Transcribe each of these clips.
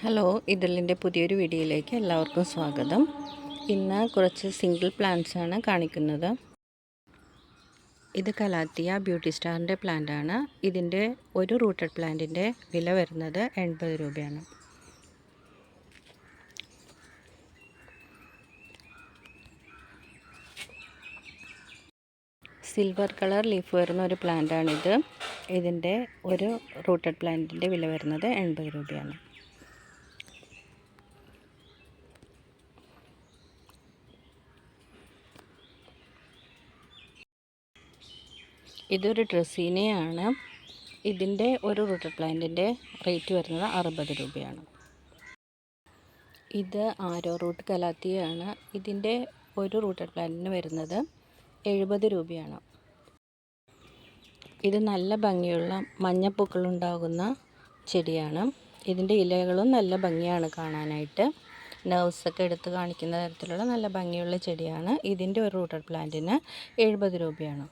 Hello, ഇതളിൻ്റെ പുതിയൊരു വീഡിയോയിലേക്ക് എല്ലാവർക്കും സ്വാഗതം. ഇന്ന് കുറച്ച് സിംഗിൾ പ്ലാന്റ്സ് ആണ് കാണിക്കുന്നത്. ഇത് കലാത്തിയ ബ്യൂട്ടി സ്റ്റാറിൻ്റെ പ്ലാന്റ് ആണ്. ഇതിൻ്റെ ഒരു റൂട്ടഡ് പ്ലാന്റിൻ്റെ വില വരുന്നത് 80 രൂപയാണ്. സിൽവർ കളർ ലീഫ് വരുന്ന ഒരു പ്ലാന്റ് ആണിത്. ഇതിൻ്റെ ഒരു റൂട്ടഡ് പ്ലാന്റിൻ്റെ വില വരുന്നത് 80 രൂപയാണ്. ഇതൊരു ഡ്രസ്സീനയാണ്. ഇതിൻ്റെ ഒരു റൂട്ടഡ് പ്ലാന്റിൻ്റെ റേറ്റ് വരുന്നത് 60 രൂപയാണ്. ഇത് ആരോ റൂട്ട് കലാത്തിയാണ്. ഇതിൻ്റെ ഒരു റൂട്ടഡ് പ്ലാന്റിന് വരുന്നത് 70 രൂപയാണ്. ഇത് നല്ല ഭംഗിയുള്ള മഞ്ഞപ്പൂക്കളുണ്ടാകുന്ന ചെടിയാണ്. ഇതിൻ്റെ ഇലകളും നല്ല ഭംഗിയാണ് കാണാനായിട്ട്. നെർവ്സൊക്കെ എടുത്ത് കാണിക്കുന്ന തരത്തിലുള്ള നല്ല ഭംഗിയുള്ള ചെടിയാണ്. ഇതിൻ്റെ ഒരു റൂട്ടഡ് പ്ലാന്റിന് 70 രൂപയാണ്.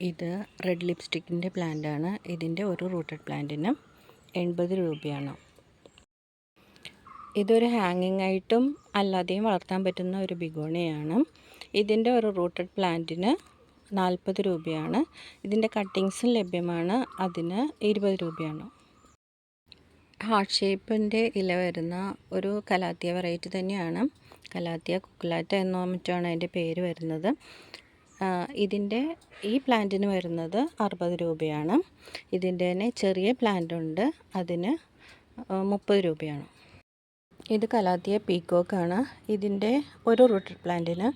ഇത് റെഡ് ലിപ്സ്റ്റിക്കിൻ്റെ പ്ലാന്റ് ആണ്. ഇതിൻ്റെ ഒരു റൂട്ടഡ് പ്ലാന്റിന് 80 രൂപയാണ്. ഇതൊരു ഹാങ്ങിങ് ആയിട്ടും അല്ലാതെയും വളർത്താൻ പറ്റുന്ന ഒരു ബിഗോണിയാണ്. ഇതിൻ്റെ ഒരു റൂട്ടഡ് പ്ലാന്റിന് 40 രൂപയാണ്. ഇതിൻ്റെ കട്ടിങ്സും ലഭ്യമാണ്. അതിന് 20 രൂപയാണ്. ഹാർട്ട് ഷേപ്പിൻ്റെ ഇല വരുന്ന ഒരു കലാത്തിയ വെറൈറ്റി തന്നെയാണ്. കലാത്തിയ കുക്കുലാറ്റ എന്നോ മറ്റാണ് അതിൻ്റെ പേര് വരുന്നത്. ഇതിൻ്റെ ഈ പ്ലാന്റിന് വരുന്നത് 60 രൂപയാണ്. ഇതിൻ്റെ തന്നെ ചെറിയ പ്ലാന്റ് ഉണ്ട്, അതിന് 30 രൂപയാണ്. ഇത് കലാത്തിയ പീക്കോക്കാണ്. ഇതിൻ്റെ ഒരു റൂട്ടഡ് പ്ലാന്റിന്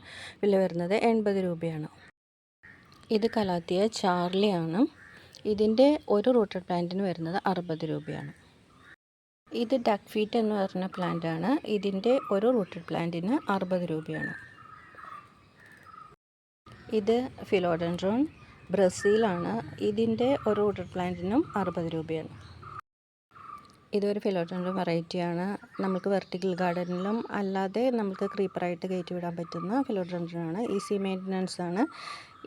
വില വരുന്നത് 80 രൂപയാണ്. ഇത് കലാത്തിയ ചാർലിയാണ്. ഇതിൻ്റെ ഒരു റൂട്ടഡ് പ്ലാന്റിന് വരുന്നത് 60 രൂപയാണ്. ഇത് ഡക്ക് ഫീറ്റ് എന്ന് പറഞ്ഞ പ്ലാന്റ് ആണ്. ഇതിൻ്റെ ഒരു റൂട്ടഡ് പ്ലാന്റിന് 60 രൂപയാണ്. ഇത് ഫിലോഡെൻഡ്രോൺ ബ്രസീലാണ്. ഇതിൻ്റെ ഒരു റൂട്ടഡ് പ്ലാന്റിനും 60 രൂപയാണ്. ഇതൊരു ഫിലോഡെൻഡ്രോൺ വെറൈറ്റിയാണ്. നമുക്ക് വെർട്ടിക്കൽ ഗാർഡനിലും അല്ലാതെ നമുക്ക് ക്രീപ്പറായിട്ട് കയറ്റി വിടാൻ പറ്റുന്ന ഫിലോഡെൻഡ്രോൺ ആണ്. ഈസി മെയിൻ്റനൻസ് ആണ്.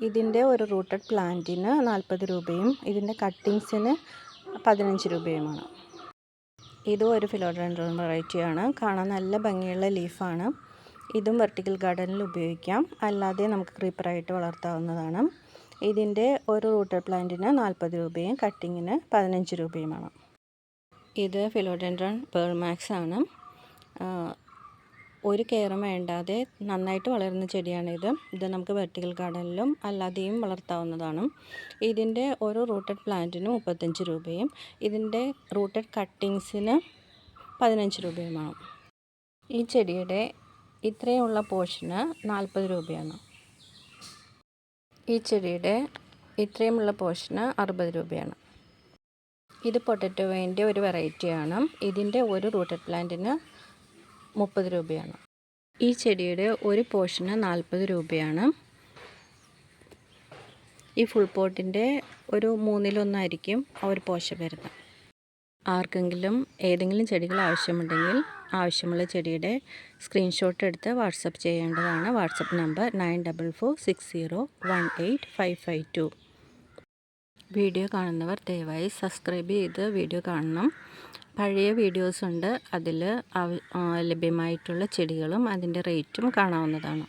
ഇതിൻ്റെ ഒരു റൂട്ടഡ് പ്ലാന്റിന് 40 രൂപയും ഇതിൻ്റെ കട്ടിങ്സിന് 15 രൂപയുമാണ്. ഇതും ഒരു ഫിലോഡെൻഡ്രോൺ വെറൈറ്റിയാണ്. കാണാൻ നല്ല ഭംഗിയുള്ള ലീഫാണ്. ഇതും വെർട്ടിക്കൽ ഗാർഡനിൽ ഉപയോഗിക്കാം, അല്ലാതെ നമുക്ക് ക്രീപ്പറായിട്ട് വളർത്താവുന്നതാണ്. ഇതിൻ്റെ ഒരു റൂട്ടഡ് പ്ലാന്റിന് 40 രൂപയും കട്ടിങ്ങിന് 15 രൂപയുമാണ്. ഇത് ഫിലോഡെൻഡ്രോൺ പേൾ മാക്സ് ആണ്. ഒരു കെയറും വേണ്ടാതെ നന്നായിട്ട് വളരുന്ന ചെടിയാണിത്. ഇത് നമുക്ക് വെർട്ടിക്കൽ ഗാർഡനിലും അല്ലാതെയും വളർത്താവുന്നതാണ്. ഇതിൻ്റെ ഒരു റൂട്ടഡ് പ്ലാന്റിന് 35 രൂപയും ഇതിൻ്റെ റൂട്ടഡ് കട്ടിങ്സിന് 15 രൂപയുമാണ്. ഈ ചെടിയുടെ ഇത്രയുള്ള പോർഷന് 40 രൂപയാണ്. ഈ ചെടിയുടെ ഇത്രയുമുള്ള പോർഷന് 60 രൂപയാണ്. ഇത് പൊട്ടറ്റോ വൈൻ്റെ ഒരു വെറൈറ്റിയാണ്. ഇതിൻ്റെ ഒരു റൂട്ടഡ് പ്ലാന്റിന് 30 രൂപയാണ്. ഈ ചെടിയുടെ ഒരു പോർഷന് 40 രൂപയാണ്. ഈ ഫുൾ പോട്ടിൻ്റെ ഒരു 1/3 ആ ഒരു പോർഷൻ വരുന്നത്. ആർക്കെങ്കിലും ഏതെങ്കിലും ചെടികൾ ആവശ്യമുണ്ടെങ്കിൽ ആവശ്യമുള്ള ചെടിയുടെ സ്ക്രീൻഷോട്ട് എടുത്ത് വാട്സപ്പ് ചെയ്യേണ്ടതാണ്. WhatsApp number 9446018552. വീഡിയോ കാണുന്നവർ ദയവായി സബ്സ്ക്രൈബ് ചെയ്ത് വീഡിയോ കാണണം. പഴയ വീഡിയോസ് ഉണ്ട്, അതിൽ ലഭ്യമായിട്ടുള്ള ചെടികളും അതിൻ്റെ റേറ്റും കാണാവുന്നതാണ്.